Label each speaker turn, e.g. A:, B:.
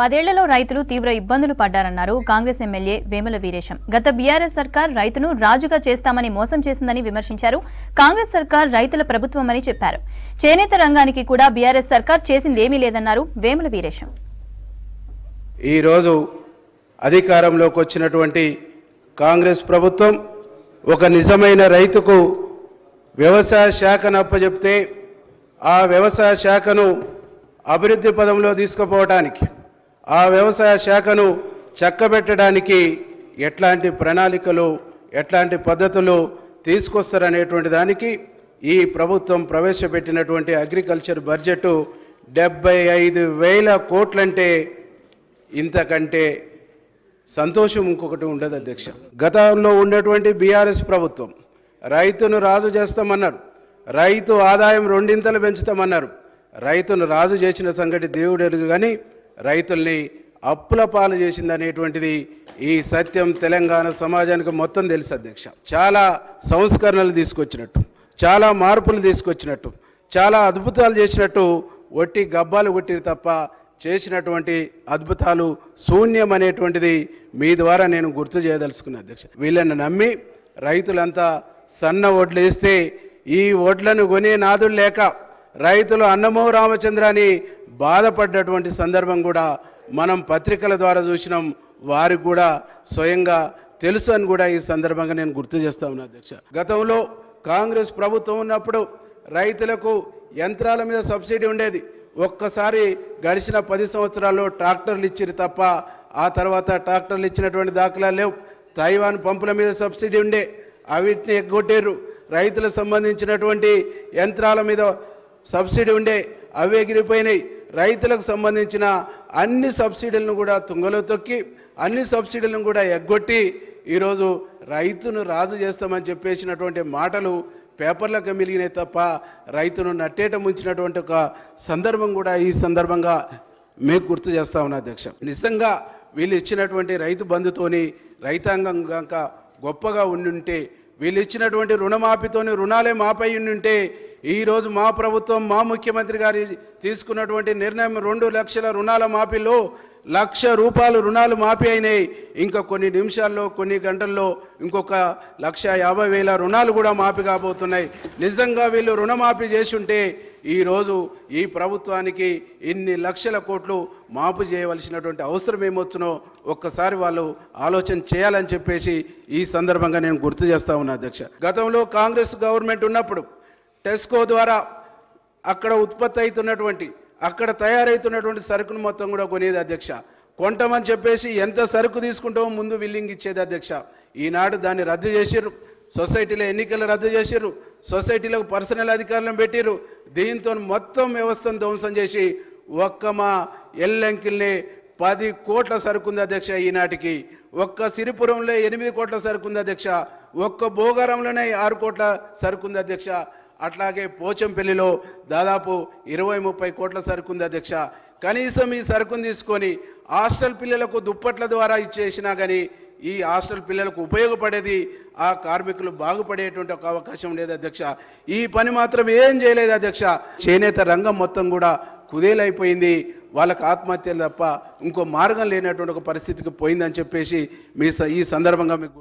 A: 10 ఏళ్లలో రైతులు తీవ్ర ఇబ్బందులు పడ్డారన్నారు కాంగ్రెస్ ఎమ్మెల్యే వేముల వీరేశం. గత బీఆర్ఎస్ సర్కార్ రైతును రాజుగా చేస్తామని మోసం చేసిందని విమర్శించారు. కాంగ్రెస్ సర్కార్ రైతుల ప్రభుత్వమని చెప్పారు. చేనేత రంగానికి కూడా బీఆర్ఎస్ సర్కార్ చేసిందేమీ లేదన్నారు వేముల వీరేశం.
B: ఈ రోజు అధికారంలోకి వచ్చినటువంటి కాంగ్రెస్ ప్రభుత్వం ఒక నిజమైన రైతుకు వ్యవసాయ శాఖను అప్పచెప్తే ఆ వ్యవసాయ శాఖను అభివృద్ధి పదంలో తీసుకుపోవడానికి ఆ వ్యవసాయ శాఖను చక్కబెట్టడానికి ఎట్లాంటి ప్రణాళికలు ఎట్లాంటి పద్ధతులు తీసుకొస్తారనేటువంటి దానికి ఈ ప్రభుత్వం ప్రవేశపెట్టినటువంటి అగ్రికల్చర్ బడ్జెట్ 75,000 కోట్లంటే ఇంతకంటే సంతోషం ఇంకొకటి ఉండదు అధ్యక్ష. గతంలో ఉన్నటువంటి బీఆర్ఎస్ ప్రభుత్వం రైతును రాజు చేస్తామన్నారు, రైతు ఆదాయం 2 పెంచుతామన్నారు. రైతును రాజు చేసిన సంగతి దేవుడు ఎరుగు, కానీ రైతుల్ని అప్పుల పాలు చేసిందనేటువంటిది ఈ సత్యం తెలంగాణ సమాజానికి మొత్తం తెలుసు అధ్యక్ష. చాలా సంస్కరణలు తీసుకొచ్చినట్టు, చాలా మార్పులు తీసుకొచ్చినట్టు, చాలా అద్భుతాలు చేసినట్టు ఒట్టి గబ్బాలు కొట్టిరు తప్ప చేసినటువంటి అద్భుతాలు శూన్యం అనేటువంటిది మీ ద్వారా నేను గుర్తు చేయదలుచుకున్నా అధ్యక్ష. వీళ్ళని నమ్మి రైతులంతా సన్న వడ్లు వేస్తే ఈ వడ్లను కొనే నాదులు లేక రైతులు అన్నమో రామచంద్ర అని బాధపడ్డటువంటి సందర్భం కూడా మనం పత్రికల ద్వారా చూసినాం. వారికి కూడా స్వయంగా తెలుసు అని కూడా ఈ సందర్భంగా నేను గుర్తు చేస్తా ఉన్నా అధ్యక్ష. గతంలో కాంగ్రెస్ ప్రభుత్వం ఉన్నప్పుడు రైతులకు యంత్రాల మీద సబ్సిడీ ఉండేది. ఒక్కసారి గడిచిన 10 సంవత్సరాల్లో ట్రాక్టర్లు ఇచ్చిరు తప్ప ఆ తర్వాత ట్రాక్టర్లు ఇచ్చినటువంటి దాఖలాలు లేవు. తైవాన్ పంపుల మీద సబ్సిడీ ఉండే, అవిటిని ఎగ్గొట్టారు. రైతులకు సంబంధించినటువంటి యంత్రాల మీద సబ్సిడీ ఉండే, అవి ఎగిరిపోయినాయి. రైతులకు సంబంధించిన అన్ని సబ్సిడీలను కూడా తుంగలో తొక్కి అన్ని సబ్సిడీలను కూడా ఎగ్గొట్టి ఈరోజు రైతును రాజు చేస్తామని చెప్పేసినటువంటి మాటలు పేపర్లకు మిలిగినాయి తప్ప రైతును నట్టేట ముంచినటువంటి ఒక సందర్భం కూడా ఈ సందర్భంగా మీకు గుర్తు చేస్తా ఉన్నా అధ్యక్ష. నిజంగా వీళ్ళు ఇచ్చినటువంటి రైతు బంధుతోని రైతాంగం కనుక గొప్పగా ఉండుంటే, వీళ్ళు ఇచ్చినటువంటి రుణమాఫీతోని రుణాలే మాపై ఉండుంటే, ఈరోజు మా ప్రభుత్వం మా ముఖ్యమంత్రి గారి తీసుకున్నటువంటి నిర్ణయం 2 లక్షల రుణాల మాఫీలో 1,00,000 రూపాయలు రుణాలు మాఫీ అయినాయి. ఇంకా కొన్ని నిమిషాల్లో కొన్ని గంటల్లో ఇంకొక 1,50,000 రుణాలు కూడా మాఫీ కాబోతున్నాయి. నిజంగా వీళ్ళు రుణమాఫీ చేసి ఉంటే ఈరోజు ఈ ప్రభుత్వానికి ఇన్ని లక్షల కోట్లు మాఫీ చేయవలసినటువంటి అవసరం ఏమొచ్చునో ఒక్కసారి వాళ్ళు ఆలోచన చేయాలని చెప్పేసి ఈ సందర్భంగా నేను గుర్తు చేస్తా ఉన్నా అధ్యక్ష. గతంలో కాంగ్రెస్ గవర్నమెంట్ ఉన్నప్పుడు టెస్కో ద్వారా అక్కడ ఉత్పత్తి అవుతున్నటువంటి అక్కడ తయారవుతున్నటువంటి సరుకును మొత్తం కూడా కొనేది అధ్యక్ష. కొంటామని చెప్పేసి ఎంత సరుకు తీసుకుంటామో ముందు బిల్లింగ్ ఇచ్చేది అధ్యక్ష. ఈనాడు దాన్ని రద్దు చేసిర్రు, సొసైటీలో ఎన్నికలు రద్దు చేసిర్రు, సొసైటీలకు పర్సనల్ అధికారులను పెట్టిర్రు. దీంతో మొత్తం వ్యవస్థను ధ్వంసం చేసి ఒక్క మా ఎల్లంకిల్నే 10 కోట్ల సరుకుంది అధ్యక్ష. ఈనాటికి ఒక్క సిరిపురంలో 8 కోట్ల సరుకుంది అధ్యక్ష. ఒక్క భోగారంలోనే 6 కోట్ల సరుకుంది అధ్యక్ష. అట్లాగే పోచంపల్లిలో దాదాపు 20-30 కోట్ల సరుకుంది అధ్యక్ష. కనీసం ఈ సరుకును తీసుకొని హాస్టల్ పిల్లలకు దుప్పట్ల ద్వారా ఇచ్చేసినా కానీ ఈ హాస్టల్ పిల్లలకు ఉపయోగపడేది, ఆ కార్మికులు బాగుపడేటువంటి ఒక అవకాశం ఉండేది అధ్యక్ష. ఈ పని మాత్రం ఏం చేయలేదు అధ్యక్ష. చేనేత రంగం మొత్తం కూడా కుదేలైపోయింది. వాళ్ళకు ఆత్మహత్యలు తప్ప ఇంకో మార్గం లేనటువంటి ఒక పరిస్థితికి పోయిందని చెప్పేసి ఈ సందర్భంగా మీకు